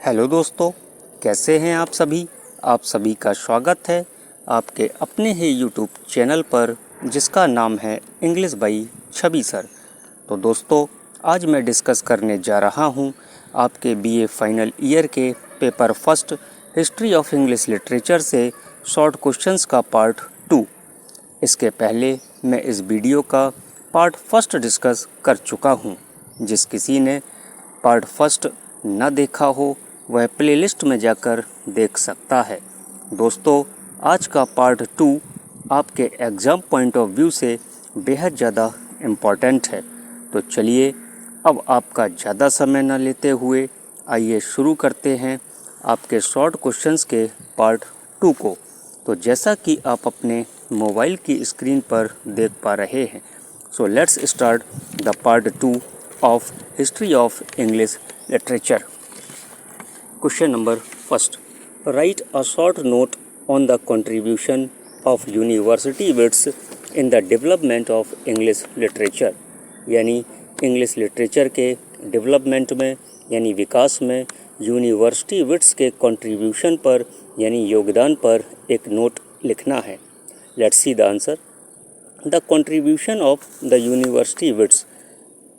Hello दोस्तों, कैसे हैं आप सभी। आप सभी का स्वागत है आपके अपने ही यूट्यूब चैनल पर जिसका नाम है इंग्लिश बाई छवि सर। तो दोस्तों, आज मैं डिस्कस करने जा रहा हूं आपके बीए फाइनल ईयर के paper first history of English literature से शॉर्ट क्वेश्चंस का पार्ट 2। इसके पहले मैं इस वीडियो का पार्ट फर्स्ट डिस्कस कर चुका हूं। जिस किसी ने पार्ट फर्स्ट न देखा हो वह प्लेलिस्ट में जाकर देख सकता है। दोस्तों, आज का पार्ट 2 आपके एग्ज़ाम पॉइंट ऑफ व्यू से बेहद ज़्यादा इम्पॉर्टेंट है। तो चलिए अब आपका ज़्यादा समय न लेते हुए आइए शुरू करते हैं आपके शॉर्ट क्वेश्चंस के पार्ट 2 को। तो जैसा कि आप अपने मोबाइल की स्क्रीन पर देख पा रहे हैं, so let's start the part 2 of history of English literature. Question number first. Write a short note on the contribution of university wits in the development of English literature. यानी English literature के development में यानी विकास में university wits के contribution पर यानी योगदान पर एक नोट लिखना है। Let's see the answer. The contribution of the university wits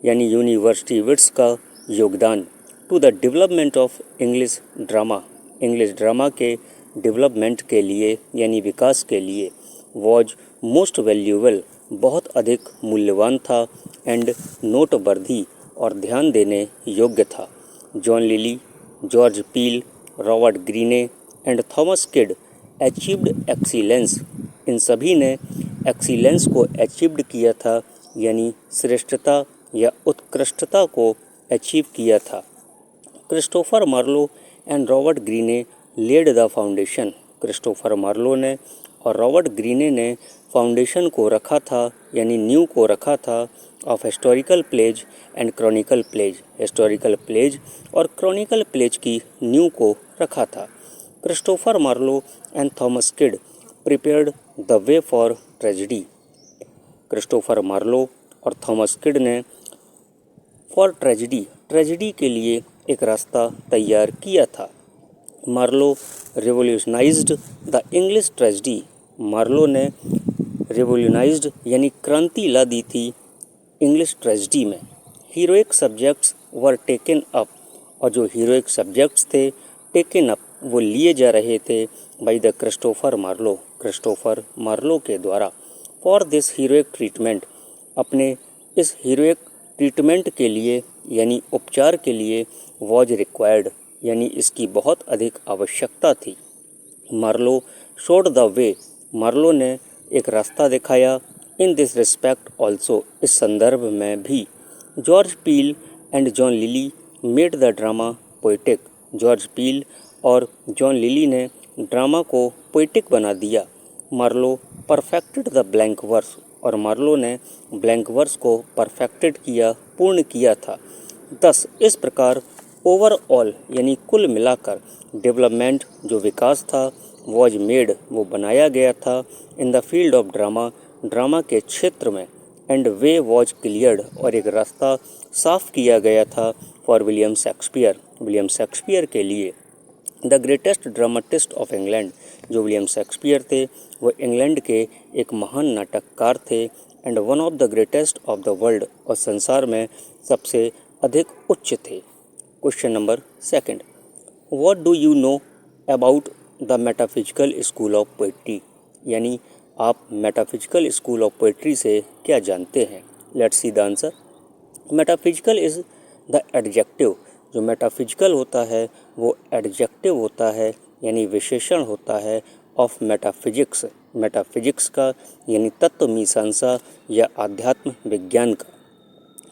यानी यूनिवर्सिटी विट्स का योगदान to the development of English drama के डेवलपमेंट के लिए यानी विकास के लिए वॉज मोस्ट वैल्यूएबल बहुत अधिक मूल्यवान था एंड नोटवर्दी और ध्यान देने योग्य था। John Lyly, George Peele, Robert Greene and Thomas Kyd achieved excellence. इन सभी ने एक्सीलेंस को अचीव्ड किया था यानी श्रेष्ठता या उत्कृष्टता को अचीव किया था। Christopher Marlowe and Robert Greene led the foundation. Christopher Marlowe ने और रॉबर्ट ग्रीने ने फाउंडेशन को रखा था यानी नींव को रखा था of historical plays and chronicle plays. Historical plays और क्रॉनिकल प्लेज की नींव को रखा था। Christopher Marlowe and Thomas Kyd prepared the way for tragedy. Christopher Marlowe और थॉमस किड ने फॉर ट्रेजेडी के लिए एक रास्ता तैयार किया था। Marlowe revolutionised the English tragedy. Marlowe ने रिवोल्यूशनाइज्ड यानी क्रांति ला दी थी इंग्लिश ट्रेजेडी में। Heroic subjects were taken up. और जो हीरोइक सब्जेक्ट्स थे टेकन अप वो लिए जा रहे थे बाय द क्रिस्टोफर मार्लो के द्वारा। फॉर दिस हीरोइक ट्रीटमेंट, अपने इस हीरोइक ट्रीटमेंट के लिए यानी उपचार के लिए वॉज रिक्वायर्ड यानी इसकी बहुत अधिक आवश्यकता थी। Marlowe showed the way. Marlowe ने एक रास्ता दिखाया इन दिस रिस्पेक्ट ऑल्सो, इस संदर्भ में भी। George Peele and John Lyly made the drama poetic. George Peele और जॉन लिली ने ड्रामा को पोइटिक बना दिया। Marlowe perfected the blank verse. और मार्लो ने ब्लैंक वर्स को परफेक्टेड किया, पूर्ण किया था। दस, इस प्रकार ओवरऑल यानी कुल मिलाकर डेवलपमेंट जो विकास था वॉज मेड वो बनाया गया था in the field of drama के क्षेत्र में। एंड वे वॉज क्लियर्ड और एक रास्ता साफ किया गया था फॉर विलियम शेक्सपियर के लिए। The greatest dramatist of England. जो विलियम शेक्सपियर थे वो इंग्लैंड के एक महान नाटककार थे and one of the greatest of the world, और संसार में सबसे अधिक उच्च थे। Question number second. What do you know about the metaphysical school of poetry. यानी आप मेटाफिजिकल स्कूल ऑफ पोइट्री से क्या जानते हैं। Let's see the answer. Metaphysical is the adjective. जो मेटाफिजिकल होता है वो एडजेक्टिव होता है यानी विशेषण होता है ऑफ मेटाफिजिक्स। मेटाफिजिक्स का यानी तत्व मीमांसा या आध्यात्म विज्ञान का।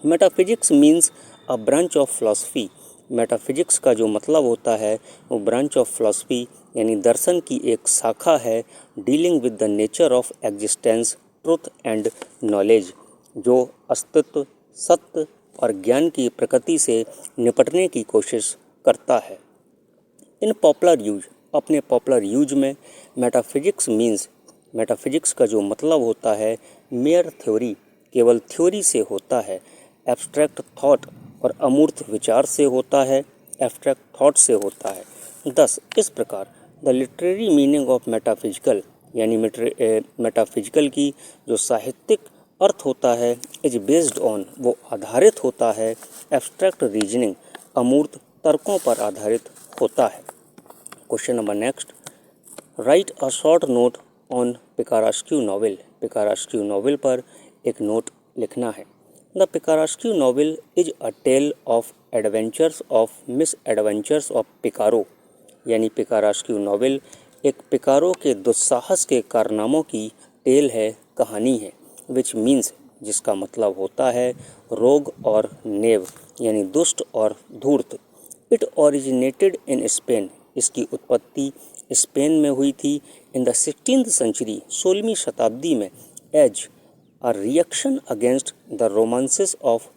Metaphysics means a branch of philosophy. Metaphysics का जो मतलब होता है वो ब्रांच ऑफ फिलॉसफी यानी दर्शन की एक शाखा है dealing with the nature of existence, truth and knowledge. जो अस्तित्व, सत्य और ज्ञान की प्रकृति से निपटने की कोशिश करता है। इन पॉपुलर यूज, अपने पॉपुलर यूज में मेटाफिजिक्स का जो मतलब होता है मेयर थ्योरी, केवल थ्योरी से होता है। एब्स्ट्रैक्ट थॉट और अमूर्त विचार से होता है। एब्स्ट्रैक्ट थॉट से होता है। thus इस प्रकार the literary meaning of metaphysical यानी मेटाफिजिकल की जो साहित्यिक अर्थ होता है इज बेस्ड ऑन वो आधारित होता है एब्स्ट्रैक्ट रीजनिंग अमूर्त तर्कों पर आधारित होता है। Question number next, right a short note on picaresque novel. Picaresque novel पर एक नोट लिखना है। The picaresque novel is a tale of adventures of misadventures of picaro यानी पिकारास्क्यू नॉवेल एक पिकारो के दुस्साहस के कारनामों की टेल है, कहानी है। विच मीन्स जिसका मतलब होता है रोग और नेव यानी दुष्ट और धूर्त। इट ओरिजिनेटेड इन स्पेन इसकी उत्पत्ति स्पेन में हुई थी। इन द 16th सेंचुरी 16वीं शताब्दी में as a reaction against the romances of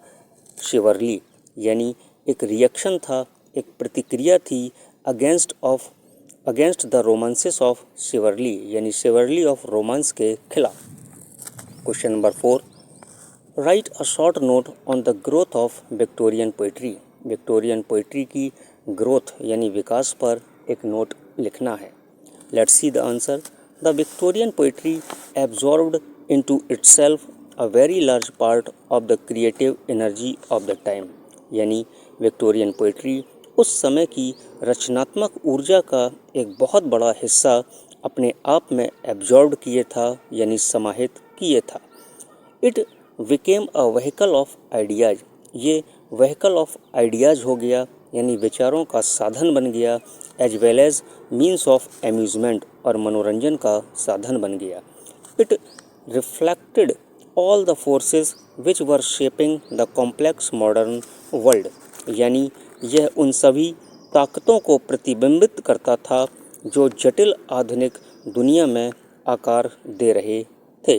chivalry यानी एक रिएक्शन था, एक प्रतिक्रिया थी against the romances of chivalry यानी शिवरली ऑफ रोमांस के खिलाफ। Question number 4, right a short note on the growth of Victorian poetry. Victorian poetry की ग्रोथ यानी विकास पर एक नोट लिखना है। Let's see the answer. The Victorian poetry absorbed into itself a very large part of the creative energy of the time यानी Victorian poetry उस समय की रचनात्मक ऊर्जा का एक बहुत बड़ा हिस्सा अपने आप में एब्जॉर्ब किए था यानी समाहित किए था। It became a vehicle of ideas ये व्हीकल ऑफ आइडियाज़ हो गया यानी विचारों का साधन बन गया। As well as means of amusement और मनोरंजन का साधन बन गया। It reflected all the forces which were shaping the complex modern world यानी यह उन सभी ताकतों को प्रतिबिंबित करता था जो जटिल आधुनिक दुनिया में आकार दे रहे थे।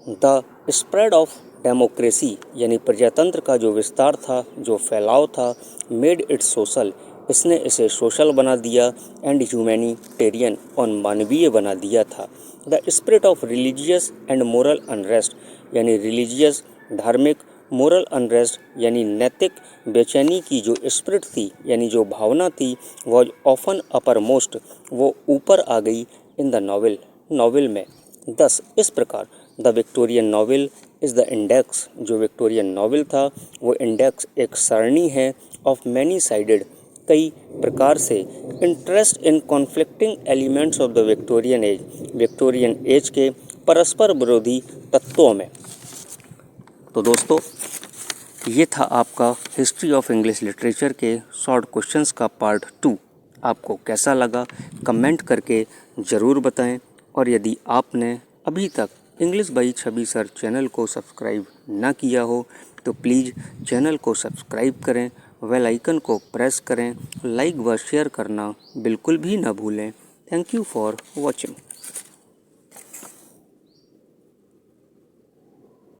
द स्प्रेड ऑफ डेमोक्रेसी यानी प्रजातंत्र का जो विस्तार था, जो फैलाव था, मेड इट सोशल इसने इसे सोशल बना दिया एंड ह्यूमैनिटेरियन और मानवीय बना दिया था। The spirit of religious and moral unrest यानी रिलीजियस धार्मिक, मोरल अनरेस्ट यानी नैतिक बेचैनी की जो स्पिरिट थी यानी जो भावना थी वॉज ऑफन अपर मोस्ट वो ऊपर आ गई इन द नॉवेल में। दस इस प्रकार the Victorian novel is the index जो विक्टोरियन नॉवेल था वो इंडेक्स एक सरणी है ऑफ मैनी साइडेड कई प्रकार से interest in conflicting elements of the Victorian age के परस्पर विरोधी तत्वों में। तो दोस्तों ये था आपका हिस्ट्री ऑफ इंग्लिश लिटरेचर के शॉर्ट क्वेश्चंस का पार्ट 2। आपको कैसा लगा कमेंट करके ज़रूर बताएं और यदि आपने अभी तक English by Chhavi sir channel को सब्सक्राइब ना किया हो तो प्लीज़ चैनल को सब्सक्राइब करें, बेल आइकन को प्रेस करें, लाइक व शेयर करना बिल्कुल भी ना भूलें। Thank you for watching.